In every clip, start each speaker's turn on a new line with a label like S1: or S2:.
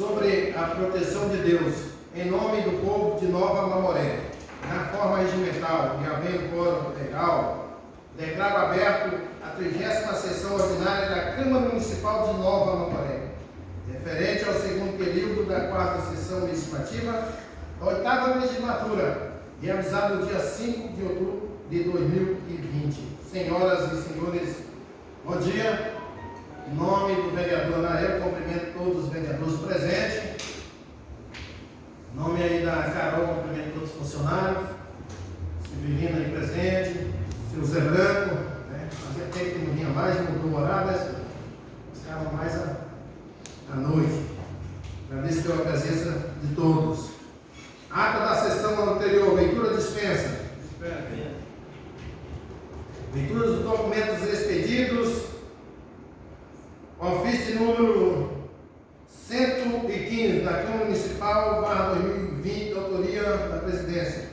S1: sobre a proteção de Deus, em nome do povo de Nova Mamoré, na forma regimental e havendo quórum legal, declaro aberto a 30ª sessão ordinária da Câmara Municipal de Nova Mamoré, referente ao segundo período da 4ª sessão legislativa da 8ª legislatura, realizada no dia 5 de outubro de 2020. Senhoras e senhores, bom dia. Em nome do vereador Anael, cumprimento todos os vereadores presentes. Em nome aí da Carol, cumprimento todos os funcionários. Severina aí presente. Seu Zé Branco, né? Fazia tempo que não vinha mais, mudou o horário, mas estavam mais à noite. Agradeço pela presença de todos. Ata da sessão anterior, leitura dispensa. Leitura dos documentos expedidos. Ofício de número 115 da Câmara Municipal, /2020, autoria da Presidência.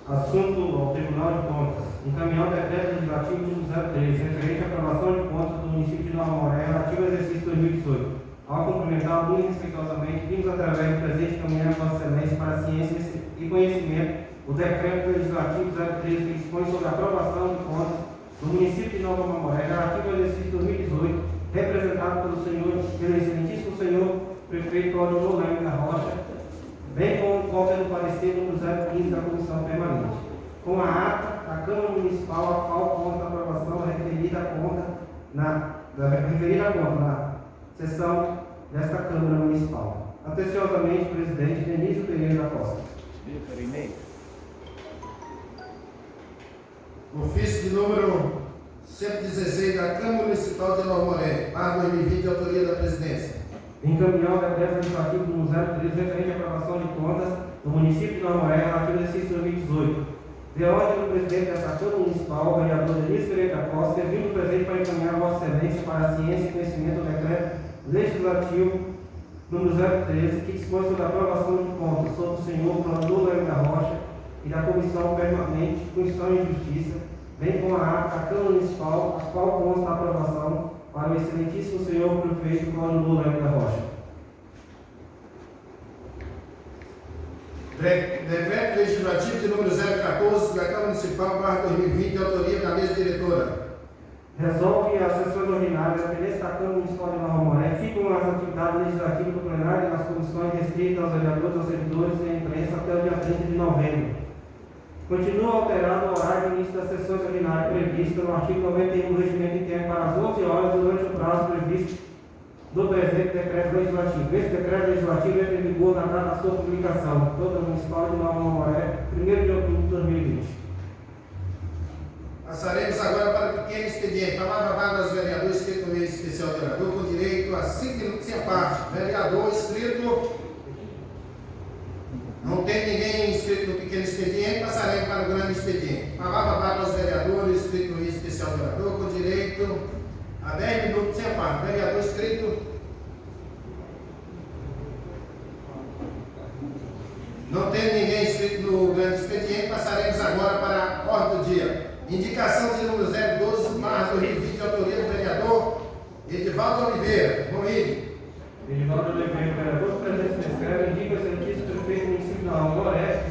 S2: Assunto ao Tribunal de Contas. Encaminhar o decreto legislativo número 03, referente à aprovação de contas do município de Nova Mamoré relativo ao exercício 2018. Ao cumprimentar muito respeitosamente, vimos através do presente encaminhar a Vossa Excelência para a ciência e conhecimento o decreto legislativo 03 que dispõe sobre a aprovação de contas do município de Nova Mamoré relativo ao exercício 2018, representado pelo excelentíssimo senhor prefeito Cláudio Lolano da Rocha, bem como cópia do parecer número 015 da Comissão Permanente. Com a ata, a Câmara Municipal, a qual consta a aprovação referida à conta na sessão desta Câmara Municipal. Atenciosamente, presidente Denísio Pereira da Costa.
S1: Ofício de número 116 da Câmara Municipal de Nova Mamoré, /2020, autoria da Presidência.
S2: Encaminhar o decreto legislativo número 03 referente à aprovação de contas do município de Nova Mamoré relativo ao exercício 2018. De ordem do presidente dessa Câmara Municipal, o vereador Denísio Pereira da Costa, servindo o presente para encaminhar a Vossa Excelência para a ciência e conhecimento do decreto legislativo número 013, que dispõe sobre a aprovação de contas sobre o senhor Cláudio Lolano da Rocha e da Comissão Permanente de Constituição e Justiça, bem como a ata da Câmara Municipal, a qual consta a aprovação para o excelentíssimo senhor prefeito Cláudio Lolano da Rocha.
S1: Decreto legislativo de número 014 da Câmara Municipal, /2020, autoria da mesa diretora.
S2: Resolve as sessões ordinárias da presidência da Câmara Municipal de Nova Mamoré ficam as atividades legislativas do plenário nas comissões restritas aos vereadores, aos servidores e à imprensa até o dia 30 de novembro. Continua alterado o horário de início das sessões ordinárias previsto no artigo 91 do Regimento Interno para as 11 horas durante o prazo previsto do presente decreto legislativo. Esse decreto legislativo entra em vigor na data da sua publicação, Câmara Municipal de Nova Mamoré, 1º de outubro de 2020.
S1: Passaremos agora para o pequeno expediente. Palavra vaga aos vereadores inscritos no meio especial de vereador, com direito a 5 minutos sem parte. Vereador inscrito. Não tem ninguém inscrito no pequeno expediente, passaremos para o grande expediente. Palavra vaga aos vereadores inscritos no meio especial de vereador, com direito a 10 minutos sem parte. Vereador inscrito. Não tem ninguém inscrito no grande expediente, passaremos agora para a ordem do dia. Indicação de número 012/2020, autoria do vereador Edivaldo Oliveira. Moíde.
S2: Edivaldo Oliveira, vereador do presidente se escreve, indica o excelentíssimo prefeito do município de Nova Mamoré,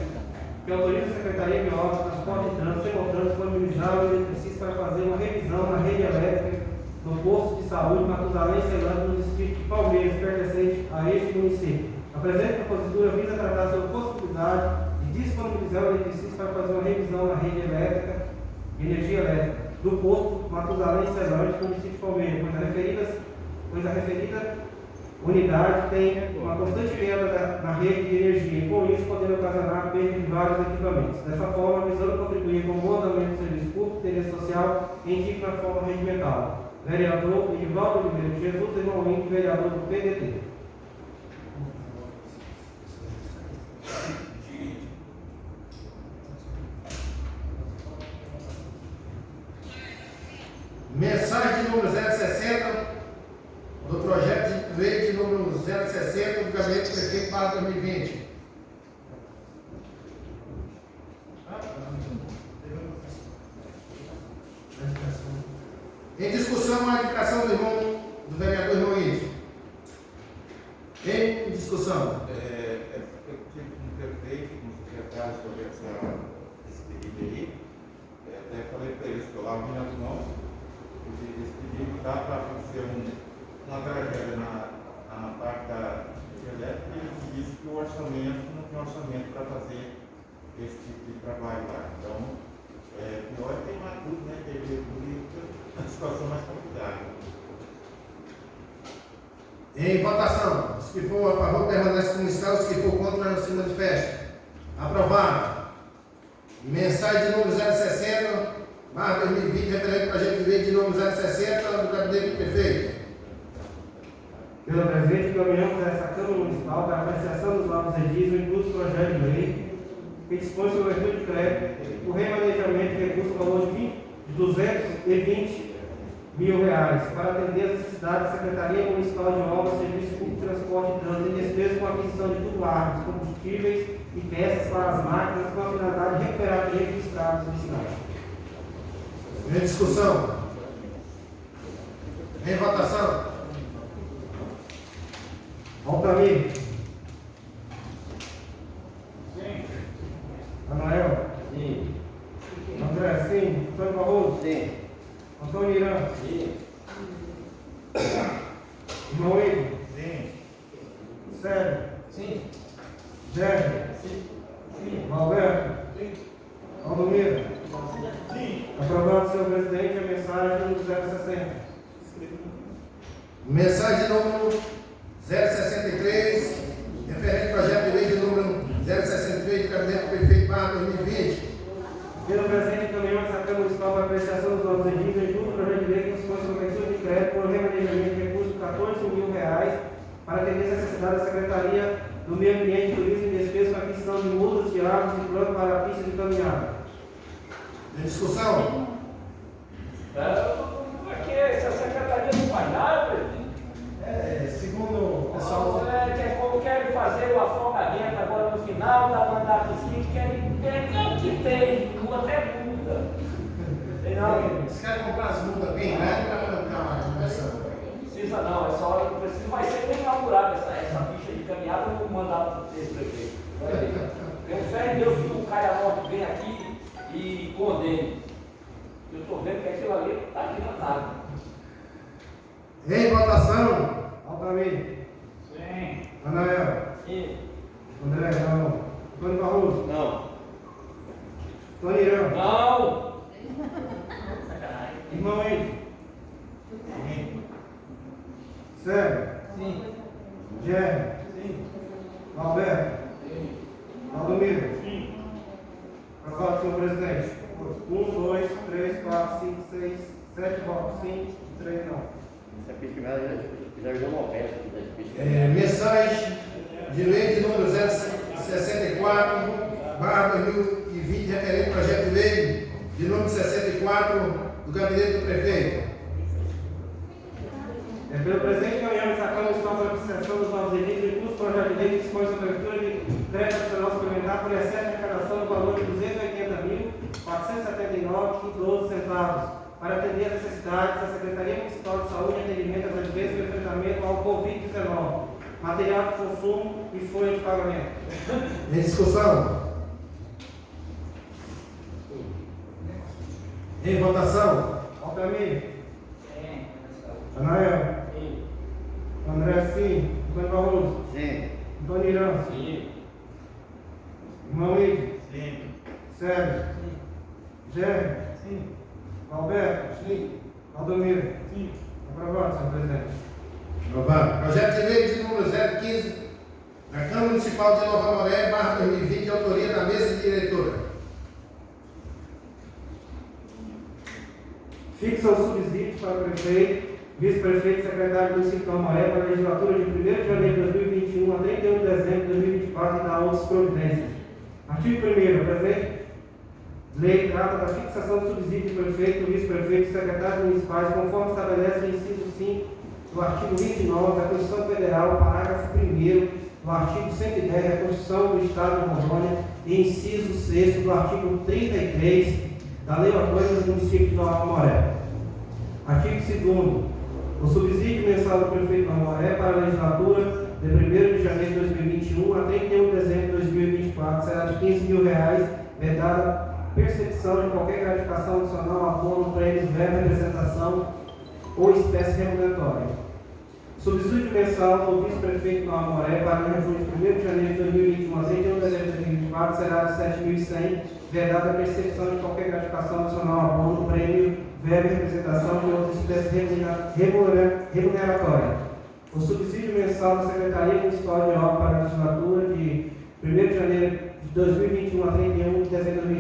S2: que autoriza a Secretaria de Obras, Transporte e Trânsito, Secotrans, disponibilizar o eletricista para fazer uma revisão na rede elétrica no posto de saúde Matusalém Celano, no distrito de Palmeiras, pertencente a este município. A presente propositura visa tratar sobre a possibilidade de disponibilizar o eletricista para fazer uma revisão na rede elétrica energia elétrica do posto Matusalém Celante, no município de Palmeiras, pois a referida unidade tem uma constante venda na rede de energia e, com isso, podendo ocasionar perda de vários equipamentos. Dessa forma, visando contribuir com o bom andamento do serviço público e interesse social, indica na forma regimental. Vereador Edivaldo Oliveira de Jesus, irmão Link, vereador do PDT.
S1: Mensagem de número 060 do projeto de lei de número 060 do Gabinete do Prefeito para 2020. Em discussão, a indicação do vereador irmão Índio. discussão.
S3: Eu tive com o prefeito, com o secretário sobre esse pedido aí. Até falei para eles que eu lavo minhas mãos. Esse pedido dá para acontecer uma tragédia na parte da elétrica e eles dizem que o orçamento não tem orçamento para fazer esse tipo de trabalho lá. Então, pior é queimar tudo, né? Perder tudo e a situação mais complicada.
S1: Em votação, os que for a favor permanece como está, os que for contra se manifestam. Aprovado. Mensagem de número 060, /2020, referente ao projeto de lei de número 060 do gabinete do prefeito.
S2: Pelo presente, encaminhamos a essa Câmara Municipal para apreciação dos novos edis o incluso projeto de lei que dispõe sobre o abertura de crédito, o remanejamento de recursos no valor de R$220 mil para atender as necessidades da Secretaria Municipal de Obras, Serviços Públicos, Transporte e Trânsito e despesas com aquisição de tudo árvores, combustíveis e peças para as máquinas com a finalidade de recuperar trecho de estradas de cidade.
S1: Em discussão. Em votação.
S2: Altamir.
S4: Sim.
S2: Anael.
S4: Sim.
S2: André, sim. Antônio Barroso.
S4: Sim.
S2: Antônio Irã.
S4: Sim.
S2: Irmão Igor.
S3: Sim.
S2: Sérgio.
S4: Sim.
S2: Jérgio.
S4: Sim.
S2: Alberto.
S4: Sim.
S2: Aldomiro.
S4: Sim.
S2: Aprovado, senhor presidente, a mensagem do 060.
S1: Mensagem de número 063, referente ao projeto de lei de número 063 do gabinete do prefeito /2020.
S2: Pelo presente, encaminhamos a Câmara Municipal para apreciação dos novos edis em tudo o projeto de lei que dispõe sobre abertura de crédito por remanejamento de recursos de R$14 mil para atender as necessidades da Secretaria do Meio Ambiente, Turismo e Despesas com a aquisição de mudas de árvores e plano para a pista de caminhada.
S1: Em discussão.
S4: Aqui, essa secretaria não faz nada, presidente.
S1: Segundo o pessoal.
S4: Como querem fazer o afogamento agora no final da mandato seguinte, querem pegar o que tem, até muda. Tem não?
S1: Eles querem comprar as multas bem grandes para ficar mais conversando.
S4: Não precisa não, é só que precisa, vai ser bem inaugurada essa pista de caminhada no mandato desse prefeito. Eu fé em Deus que o Caia Norte vem aqui e condene. Eu estou vendo que aquilo ali está aqui na nada.
S1: Em votação.
S2: Altamir.
S4: Sim.
S2: Anael.
S4: Sim.
S2: André, não. Antônio Barroso.
S4: Não.
S2: Antônio Irã.
S4: Não.
S2: Irmão Igor.
S3: Sim.
S2: Sérgio.
S4: Sim.
S2: Jérgio.
S4: Sim.
S2: Alberto.
S4: Sim.
S2: Aldomiro.
S4: Sim.
S2: Aprovado, senhor presidente. 1, 2, 3, 4, 5, 6, 7 votos sim, 3 não.
S5: Essa pesquisa já virou uma oferta.
S1: Mensagem de lei de número 064, /2020, referente ao projeto de lei de número 64 do gabinete do prefeito.
S2: Pelo presente, encaminhamos a Câmara Municipal para apreciação dos novos edis e custo projeto de lei que dispõe sobre a abertura de crédito nacional suplementar por excesso de arrecadação no valor de R$280.479,12 para atender as necessidades da Secretaria Municipal de Saúde e Atendimento às despesas do enfrentamento ao Covid-19, material de consumo e folha de pagamento.
S1: Em discussão. Em votação.
S2: Altamir.
S4: Sim.
S2: Anael.
S4: Sim.
S2: André, sim. Antônio Barroso.
S5: Sim.
S2: Antônio Irã.
S4: Sim.
S2: Irmão Igor.
S3: Sim.
S2: Sérgio. Jérgio.
S4: Sim.
S2: Alberto.
S4: Sim.
S2: Aldomiro.
S4: Sim.
S2: Aprovado, senhor presidente.
S1: Aprovado. Projeto de lei de número 015 da Câmara Municipal de Nova Moré, /2020, de autoria da mesa diretora.
S2: Fixa os subsídios para o prefeito, vice-prefeito e secretário do município de Nova Moré para a legislatura de 1º de janeiro de 2021 a 31 de dezembro de 2024 e da outras providências. Artigo 1º. A presente lei trata da fixação do subsídio de prefeito, vice-prefeito e secretários municipais, conforme estabelece o inciso 5 do artigo 29 da Constituição Federal, parágrafo 1º do artigo 110 da Constituição do Estado de Rondônia e inciso 6 do artigo 33 da Lei Orgânica do município de Nova Moré. Artigo 2º. O subsídio mensal do prefeito de Nova Moré para a legislatura de 1º de janeiro de 2021 a 31 de dezembro de 2024 será de R$ 15.000, vedada percepção de qualquer gratificação adicional, abono, prêmios, verba, representação ou espécie remuneratória. Subsídio mensal do vice-prefeito Nova Moré para o refúgio de 1º de janeiro de 2021 a 31 de dezembro de 2024 será de R$ 7.100, vedada a percepção de qualquer gratificação adicional, abono, prêmio, verba, representação ou outra espécie remuneratória. O subsídio mensal da Secretaria Municipal de Obras para a legislatura de 1º de janeiro de 2021 a 31 de dezembro de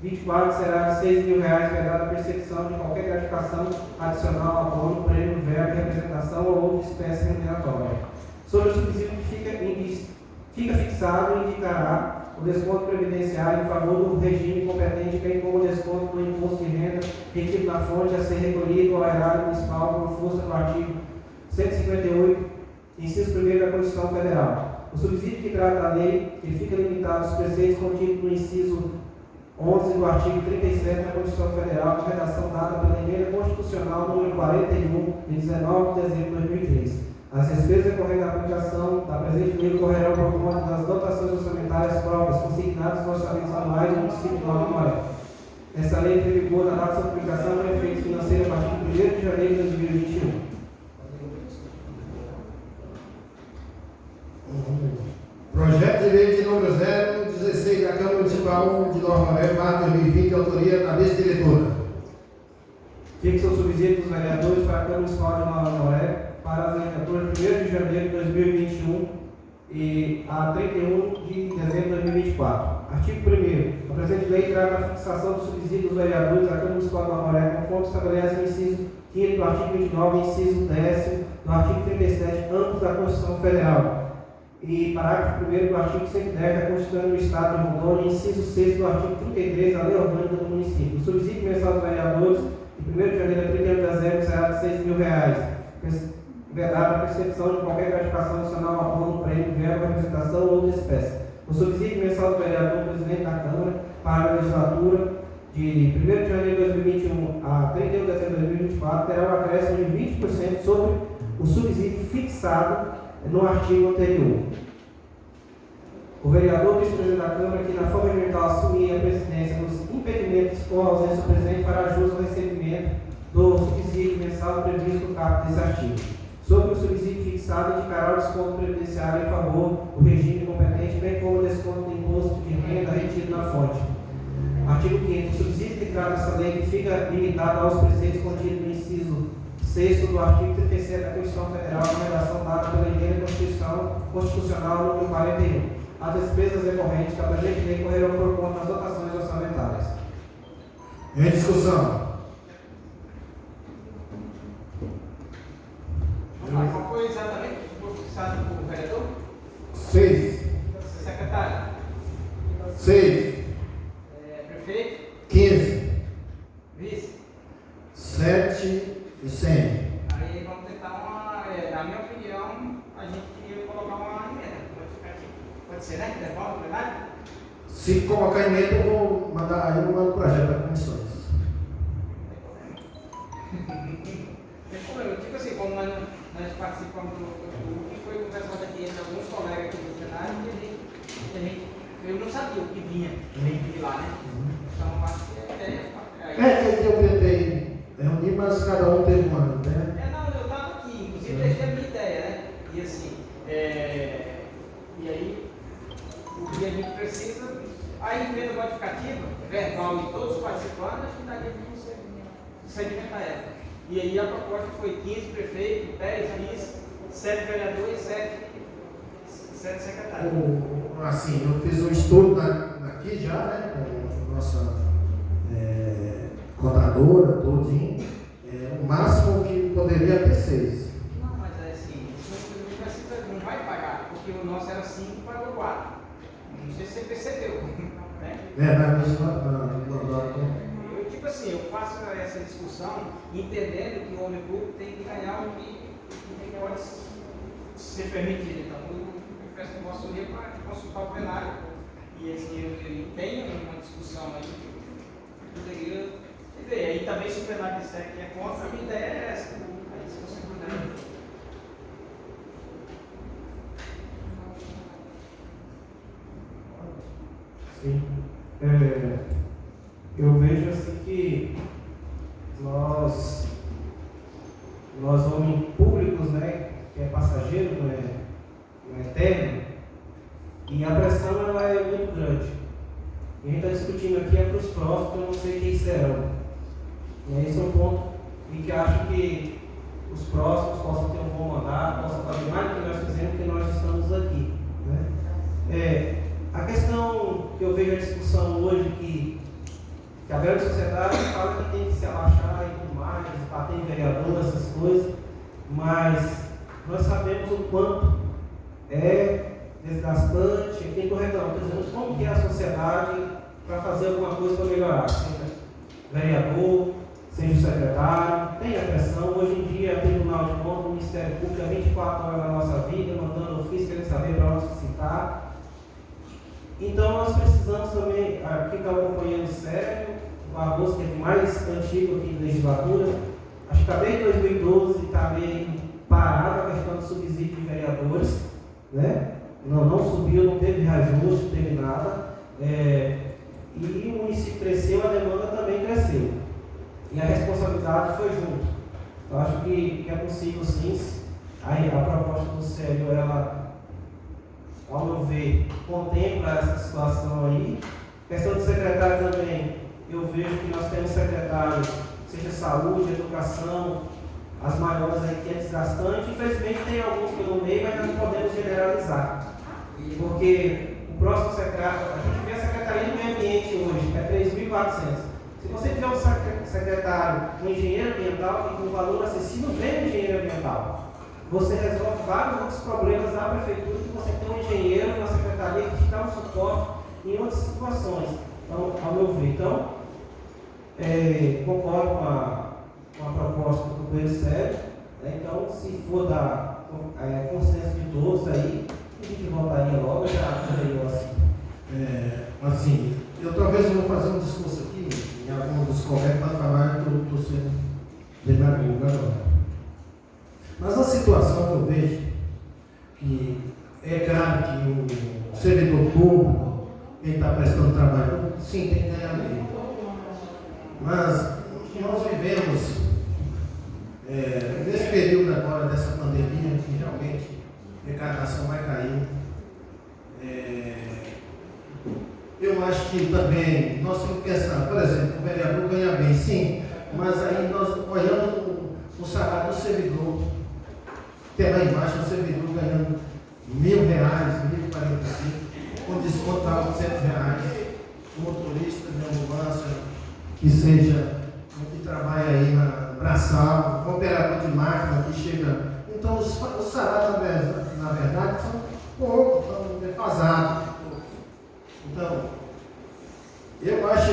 S2: 2024 será de R$ 6.000, vedada a percepção de qualquer gratificação adicional, abono, prêmio, verba, representação ou outra espécie remuneratória. Sobre o subsídio fica fixado e indicará o desconto previdenciário em favor do regime competente, bem como o desconto do imposto de renda retido na fonte a ser recolhido ao erário municipal por força do artigo 158, inciso 1º da Constituição Federal. O subsídio que trata a lei, ele fica limitado aos preceitos contidos no inciso 11 do artigo 37 da Constituição Federal, de redação dada pela Emenda Constitucional número 41, de 19 de dezembro de 2003. As despesas decorrentes da aplicação da presente lei correrão por conta das dotações orçamentárias próprias consignadas nos orçamentos anuais do município de Nova Moré. Essa lei entra em vigor na data de sua publicação com efeitos financeiros a partir de 1º de janeiro de 2021.
S1: Projeto de lei de número 016 da Câmara Municipal de Nova Moré, 2020, de autoria da vice-diretora.
S2: Fixa o subsídio dos vereadores para a Câmara Municipal de Nova Moré para as legislaturas de 1º de janeiro de 2021 e a 31 de dezembro de 2024. Artigo 1º. A presente lei trata a fixação do subsídio dos vereadores da Câmara Municipal de Nova Moré, conforme estabelece o inciso 5º do artigo 29 e inciso 10º do artigo 37, ambos da Constituição Federal. E parágrafo 1º do artigo 110 da Constituição do Estado de Rondônia, inciso 6 do artigo 33 da Lei Orgânica do Município. O subsídio mensal dos vereadores, de 1º de janeiro a 31 de dezembro, será de R$ 6.000, vedada a percepção de qualquer gratificação adicional, abono, prêmio, verba, representação ou outra espécie. O subsídio mensal do vereador presidente da Câmara para a legislatura de 1º de janeiro de 2021 a 31 de dezembro de 2024 terá um acréscimo de 20% sobre o subsídio fixado no artigo anterior. O vereador vice-presidente da Câmara, que na forma elemental assumir a presidência nos impedimentos ou ausência do presidente, fará jus ao recebimento do subsídio mensal previsto no caput desse artigo. Sobre o subsídio fixado, indicará o desconto previdenciário em favor do regime competente, bem como o desconto do imposto de renda retido na fonte. Artigo 5º. O subsídio que trata essa lei que fica limitado aos preceitos contidos no inciso 6º do artigo 37 da Constituição Federal, de redação dada pela Emenda Constitucional número 41. As despesas decorrentes da presente lei correrão por conta das dotações orçamentárias.
S1: Em discussão.
S6: Qual foi exatamente o que foi fixado por vereador?
S1: 6.
S6: Secretário?
S1: 6.
S6: Prefeito?
S1: 15.
S6: Vice?
S1: 7 e 100.
S6: Aí vamos tentar na minha opinião, a gente queria colocar uma emenda. Pode ser, né? Devolve o plenário?
S1: Se colocar emenda, eu vou mandar, aí eu mando o projeto para comissões.
S6: Tem problema. Tipo assim, como nós participamos do que foi conversado aqui entre alguns colegas aqui do plenário, eu não sabia o que vinha de lá, né? Então, acho que a ideia
S1: Eu tentei reunir, mas cada um teve uma, né?
S6: não, eu estava aqui, inclusive deixei a minha ideia, né? E assim, e aí, o que a gente precisa, a emenda modificativa, verbal e todos participando, acho que daria para você sedimentar ela. E aí a proposta foi 15 prefeitos, 10 vice, 7 vereadores e 7 secretários.
S1: Assim, eu fiz um estudo aqui já, né? Com a nossa contadora, todinho. O máximo que poderia ter 6.
S6: Não, mas é assim, isso não vai pagar, porque o nosso era 5 e pagou 4. Não sei se você percebeu, né? Eu, tipo assim, eu faço essa discussão entendendo que o homem público tem que ganhar o que pode ser permitido. Então, eu peço que posso ir para consultar o plenário e eu tenho uma discussão aí que poderia ver. Aí também, se o plenário disser que é contra, a minha ideia é essa. Aí, se você puder.
S2: Sim. Eu vejo assim que nós homens públicos, né, que é passageiro, não é eterno, e a pressão ela é muito grande. E a gente está discutindo aqui é para os próximos, eu não sei quem serão. E esse é um ponto em que acho que os próximos possam ter um bom mandato, possam fazer mais do que nós fizemos, porque nós estamos aqui. Né? A questão que eu vejo a discussão hoje, que a grande sociedade fala que tem que se abaixar e tudo mais, bater em vereador, essas coisas, mas nós sabemos o quanto é desgastante, quem estou reclamando, dizendo como que é a sociedade para fazer alguma coisa para melhorar, seja vereador, seja o secretário, tem a pressão. Hoje em dia, o Tribunal de Contas, o Ministério Público, 24 horas na nossa vida, mandando ofício, querendo saber para onde se citar. Então, nós precisamos também, aqui está acompanhando o Sérgio, o Barroso, que é o mais antigo aqui da legislatura, acho que está desde 2012, está meio parado a questão do subsídio de vereadores, né? Não subiu, não teve reajuste, não teve nada, e o município cresceu, a demanda também cresceu, e a responsabilidade foi junto. Eu acho que é possível sim. Aí a proposta do Sérgio, ela, ao meu ver, contempla essa situação aí. Questão do secretário também, eu vejo que nós temos secretários, seja saúde, educação, as maiores aí que é desgastante. Infelizmente tem alguns pelo meio, mas nós não podemos generalizar. Porque o próximo secretário, a gente vê a Secretaria do Meio Ambiente hoje, que é 3.400. Se você tiver um secretário, um engenheiro ambiental, que com valor acessível vem um engenheiro ambiental, você resolve vários outros problemas da prefeitura, que você tem um engenheiro na secretaria que te dá um suporte em outras situações, então, ao meu ver. Então, concordo com a proposta do companheiro Sérgio, né? Então, se for dar consenso de todos aí, a gente voltaria logo, já veio assim.
S1: Assim, eu talvez vou fazer um discurso aqui, em algum dos colegas, para falar que eu estou sendo demagogo agora. Mas a situação que eu vejo, que é claro que o servidor público, quem está prestando trabalho, sim, tem que ganhar bem. Mas nós vivemos, nesse período agora dessa pandemia, que realmente a arrecadação vai cair. Eu acho que também nós temos que pensar, por exemplo, o vereador ganha bem, sim, mas aí nós olhamos o salário do servidor, tem lá embaixo o servidor ganhando R$1.000, R$1.045, com desconto para R$100, o motorista de ambulância, que seja que trabalha aí na braçal, o operador de máquina que chega. Então os salários, na verdade, são poucos, são defasados. Então, eu acho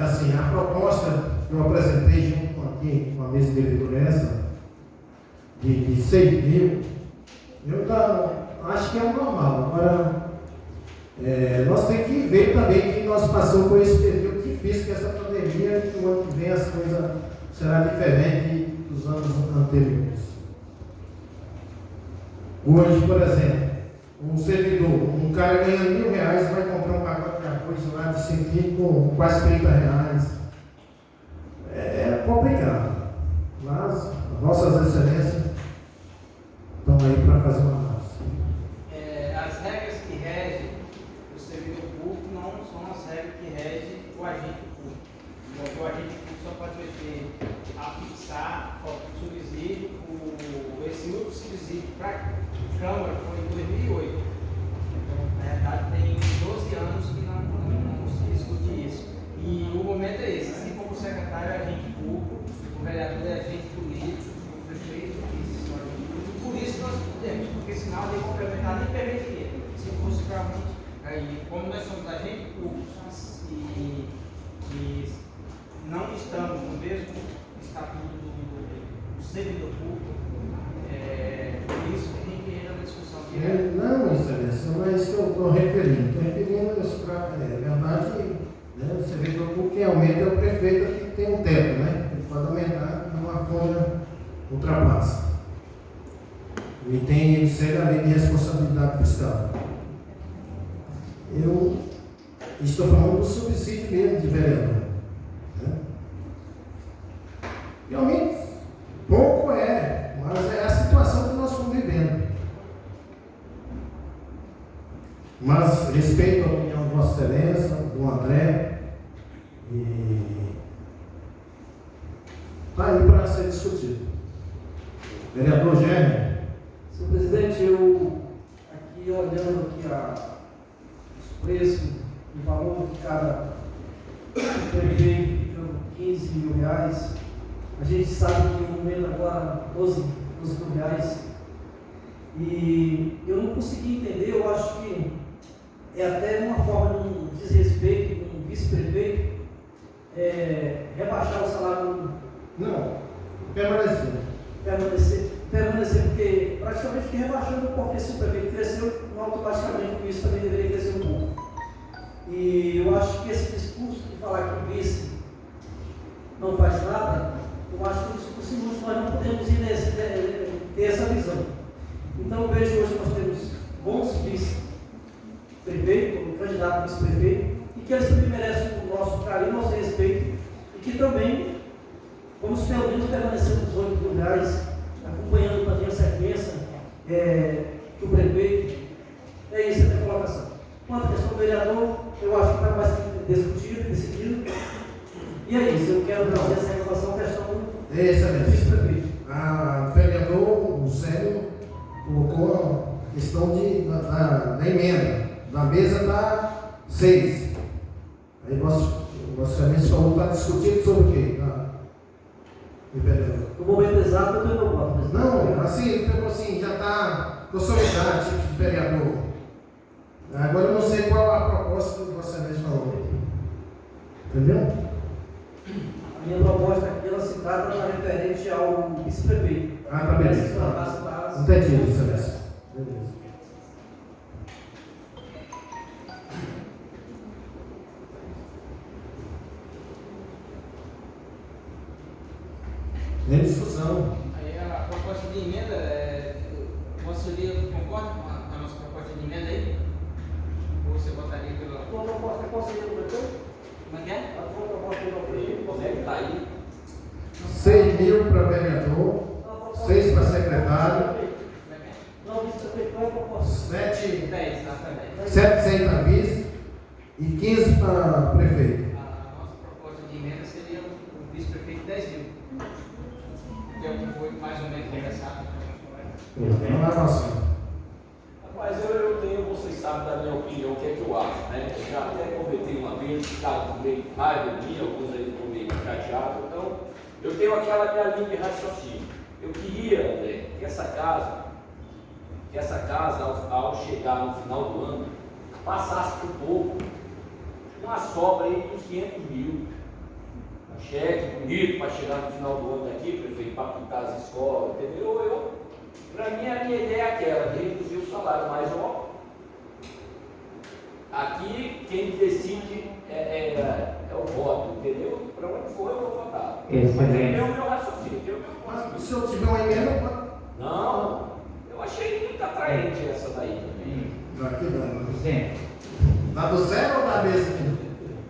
S1: assim, a proposta que eu apresentei junto aqui com a mesa diretora de 6 mil, eu acho que é o normal. Agora, nós temos que ver também que nós passamos por esse período difícil, que essa pandemia, e que o ano que vem as coisas serão diferentes dos anos anteriores. Hoje, por exemplo, um servidor, um cara ganhando R$1.000 vai comprar um pacote de arroz lá de 5 quilos com quase R$30. É complicado. Mas as nossas excelências estão aí para fazer uma análise.
S6: As regras que regem o servidor público não são as regras que regem o agente público. Então, o agente público só pode fixar o subsídio, esse último subsídio para a Câmara foi em 2008. Então, na verdade, tem 12 anos que não se discute isso. E o momento é esse: assim como o secretário é agente público, o vereador é agente político, o prefeito é agente político. Por isso nós podemos, porque senão a lei complementar nem permitiria. Se fosse realmente, aí, como nós somos agentes públicos e não estamos no mesmo estatuto do servidor público, por isso que tem que ir na discussão direta.
S1: Não, excelência, não é isso que eu estou referindo. Estou referindo isso para, verdade, né, o servidor público que aumenta é o prefeito que tem um teto, né? Ele pode aumentar numa folha ultrapassa. E tem, segue a lei de responsabilidade fiscal. Eu Estou falando do subsídio mesmo de vereador. Né? Realmente, pouco é, mas é a situação que nós estamos vivendo. Mas respeito a opinião de Vossa Excelência, do André, e está aí para ser discutido. Vereador Gênero.
S2: Senhor presidente, eu aqui olhando aqui os preços, o valor de cada prefeito ficando 15 mil reais. A gente sabe que o momento agora 12 mil reais. E eu não consegui entender, eu acho que é até uma forma de um desrespeito com um vice-prefeito rebaixar o salário.
S1: Não, permanecer.
S2: Permanecer, porque praticamente fiquei rebaixando, porque se o prefeito cresceu, automaticamente o vice também deveria crescer um pouco. E eu acho que esse discurso de falar que o vice não faz nada, eu acho que o discurso inútil, nós não podemos ir ter essa visão. Então eu vejo hoje que nós temos bons vice-prefeitos, como candidato a vice-prefeito, e que eles também merecem o nosso carinho, o nosso respeito, e que também vamos pelo menos permanecer nos 8 mil reais, acompanhando também a sequência que o prefeito. É isso a minha colocação. Quanto à questão do vereador, eu acho que está mais discutido, decidido. E é isso, eu quero trazer essa reclamação à questão do vice-prefeito.
S1: O vereador, o Célio, colocou a questão da emenda. Na mesa está 6. Aí Vossa Excelência falou que está discutindo sobre o quê?
S2: No momento exato, eu tenho meu voto.
S1: Não, assim, ele falou assim, já está consolidado, tipo de vereador. Agora eu não sei qual a proposta que Vossa Excelência falou. Entendeu?
S2: A minha proposta aqui, ela se trata referente ao vice-prefeito.
S1: Tá beleza. Entendi, Vossa Excelência. Beleza. Nem discussão.
S6: Aí a proposta de emenda, Vossa Senhoria concorda com a nossa proposta de emenda aí? Ou você votaria pela.
S2: A tua proposta qual seria o prefeito?
S6: Como é que é?
S2: A tua proposta é o prefeito?
S4: Consegue estar aí?
S1: 6 mil para vereador, 6 para secretário,
S6: Como é que é?
S2: Não, vice-prefeito, qual é a proposta?
S1: 7
S6: exatamente.
S1: 700 para vice e 15 para prefeito.
S6: A nossa proposta de emenda seria o vice-prefeito 10 mil. Que é o que foi mais ou menos conversado.
S1: Não é fácil.
S4: Mas eu tenho, vocês sabem da minha opinião, o que é que eu acho, né? Eu já até comentei uma vez, ficaram com meio raiva de mim, alguns aí ficam meio chateados. Então, eu tenho aquela minha linha de raciocínio. Eu queria, André, que essa casa, ao chegar no final do ano, passasse para o povo uma sobra aí de uns 500 mil. Um cheque bonito para chegar no final do ano aqui, prefeito, para pintar as escolas, entendeu? Para mim, a minha ideia é aquela, de reduzir o salário, mas aqui quem decide é o voto, entendeu? Para onde for eu vou votar.
S5: Excelente.
S4: É o meu raciocínio, é o meu
S1: Mas
S4: raciocínio.
S1: se eu tiver uma emenda,
S4: Não, eu achei muito atraente essa daí também.
S1: aqui dá.
S5: Presidente,
S1: Dá do zero ou dá mesmo?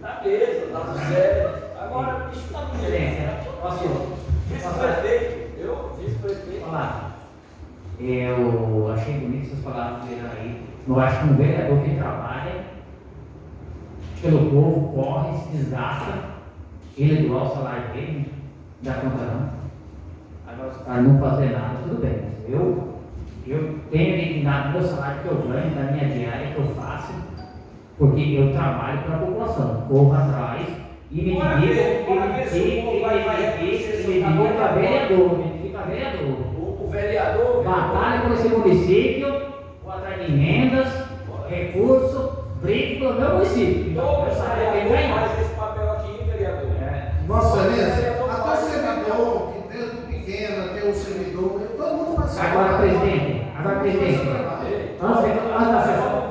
S4: Tá mesmo, tá do zero. Agora, o bicho tá bonito.
S5: Excelência, posso
S4: Vice-prefeito, vice-prefeito.
S5: falar? Eu achei bonito essas palavras que viram aí. Eu acho que um vereador que trabalha pelo povo, corre, se desgasta, ele doar o salário dele, não dá conta não. Agora, se o cara não fazer nada, tudo bem. Mas eu tenho dignidade do meu salário que eu ganho, da minha diária que eu faço, porque eu trabalho para a população, corro atrás e me dedico a vereador,
S4: O vereador.
S5: batalha por esse município, vou atrás de emendas, recursos, brigo pelo meu município.
S4: Todo
S5: Eu salário bem
S4: vereador
S5: ganho.
S4: faz esse papel aqui, vereador.
S1: Vossa Excelência, até o servidor, que desde o pequeno até o servidor, todo mundo faz isso.
S5: Agora, presidente,
S4: Vamos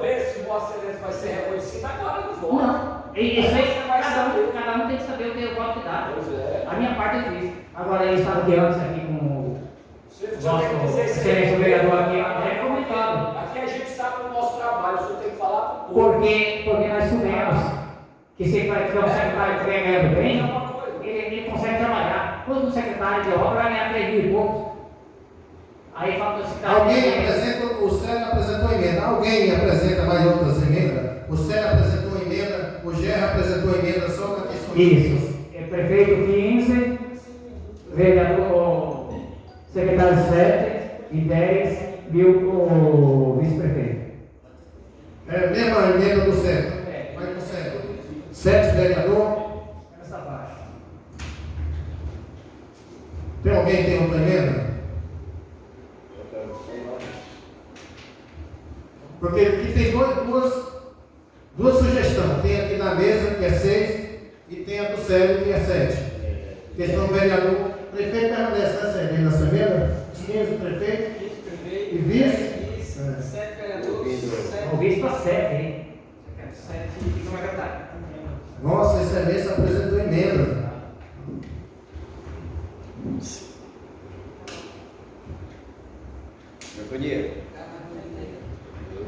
S4: ver se Vossa Excelência vai ser reconhecido agora no voto.
S5: não, isso aí, cada um tem que saber o que é o voto que dá.
S4: Pois é.
S5: A minha parte eu fiz. Agora, eles estavam aqui antes aqui com o
S4: Se o senhor tem que dizer se
S5: excelente vereador aqui, é comentado.
S4: Aqui a gente sabe o nosso trabalho, o senhor tem que falar para o povo.
S5: Porque nós que se tiver um secretário que estiver ganhando bem, ele consegue trabalhar. Quando um secretário de obra vai ganhar 3 mil e pouco. Aí falta o secretário.
S1: Alguém apresenta, o Célio apresentou emenda. Alguém apresenta mais outras emendas? O Célio apresentou emenda, o Gerra apresentou emenda só na questão.
S5: Isso. É prefeito 15, vereador, secretário 7 e 10 mil o vice-prefeito.
S1: É a mesma emenda do Célio. Vai com o Célio. 7 vereador.
S5: Essa baixa.
S1: Tem alguém que tem outra emenda? Porque aqui tem duas sugestões. Tem aqui na mesa, que é 6, e tem a do Célio, que é 7. Questão do vereador. O prefeito permanece nessa emenda, nessa emenda? 15 prefeito.
S6: Vice-prefeito.
S1: E vice?
S6: 7 vereadores.
S5: O vice está 7, hein?
S6: 7 fica mais metade.
S1: Nossa, excelência apresentou emenda.
S7: Meu companheiro.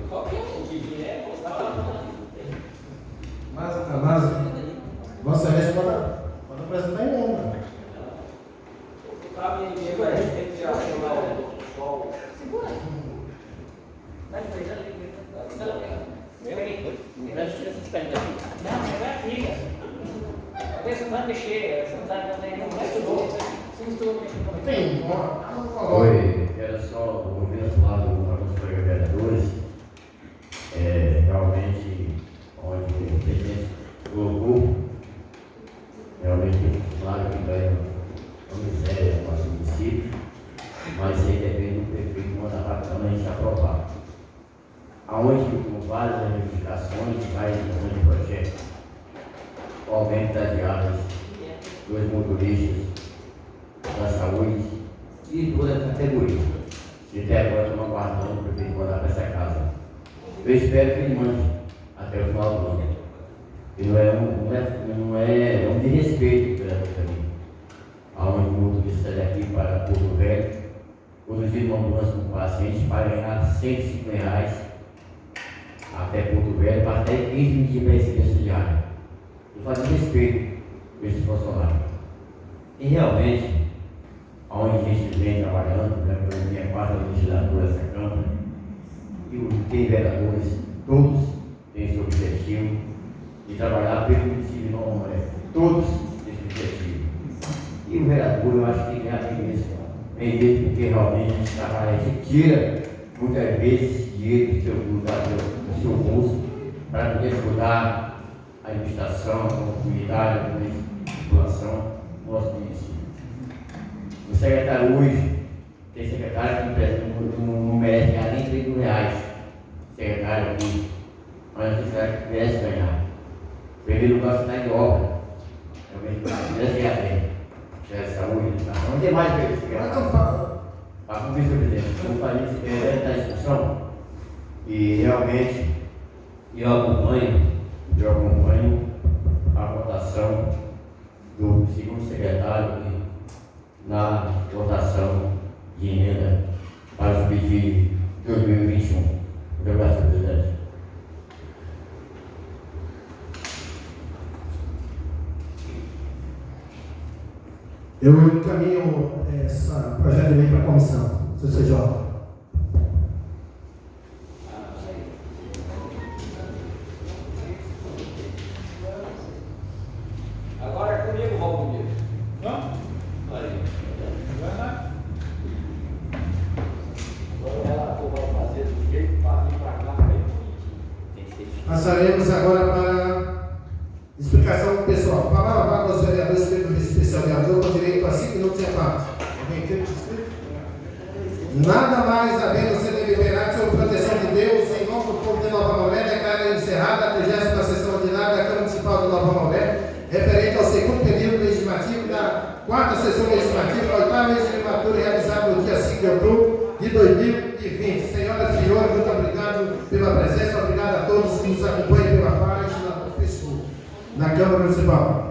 S4: Qualquer um que vier, você vai falar.
S1: Mas, Vossa Excelência pode apresentar emenda.
S4: Cabe em agora, a gente tem que tirar o sol.
S5: Segura. Vai fazer não, é aqui. Você não vai mexer, você não está
S1: Tem,
S7: Oi, era só o momento lá do alguns colegas vereadores, realmente, onde o presidente colocou, realmente, claro que ganha uma miséria no nosso município, mas aí depende do prefeito mandar para a Câmara a gente aprovar. Aonde, com várias reivindicações, várias de projetos, o aumento das diárias dos motoristas, da saúde e toda a categoria. E até agora estamos aguardando o prefeito mandar para essa casa. Eu espero que ele mande até o final do ano. E não é um desrespeito para mim. Aonde o motorista daqui para Porto Velho, conduzir uma ambulância com paciente para ganhar R$105 até Porto Velho, para até 15 minutos de incidência diária. E fazer respeito por esse funcionário. E realmente, onde a gente vem trabalhando, né, pela minha quarta legislatura dessa Câmara, e tem vereadores, todos têm seu objetivo de trabalhar pelo município de Nova Maré. Todos têm esse objetivo. E o vereador, eu acho que tem a ver mesmo. Tem vezes porque realmente a gente trabalha, a gente tira muitas vezes dinheiro do seu bolso para poder ajudar a administração, a comunidade, a população do nosso município. O secretário hoje, tem secretário que não merece ganhar nem R$3.000. Secretário aqui, mas o secretário que merece ganhar. Em primeiro lugar, você está em obra. Realmente, merece ganhar bem. De saúde, não tem mais para ele. Para cumprir seu presidente, como falei, está em discussão. E realmente, eu acompanho a votação do segundo secretário na votação de emenda para o pedido de 2021. Muito obrigado, senhor presidente.
S1: Eu encaminho esse projeto de lei para a comissão, CCJ.
S4: Agora é comigo, Valdir.
S3: Não?
S4: Aí.
S3: Agora
S4: Agora o relator vai fazer do jeito para vir para cá, bem bonitinho. Tem que ser.
S1: Passaremos agora para explicação do pessoal. Palavra para os vereadores pelo especial vereador com direito a 5 minutos em parte. Alguém quer que explique? Nada mais havendo ser deliberado sobre proteção de Deus em nome do povo de Nova Maré, declara encerrada a 30ª sessão ordinária da Câmara Municipal de Nova Maré, referente ao segundo período legislativo da 4ª sessão legislativa, a 8ª legislatura realizada no dia 5 de outubro de 2020. Senhoras e senhores, muito obrigado pela presença, obrigado a todos que nos acompanham pela página do Facebook, na Câmara Municipal.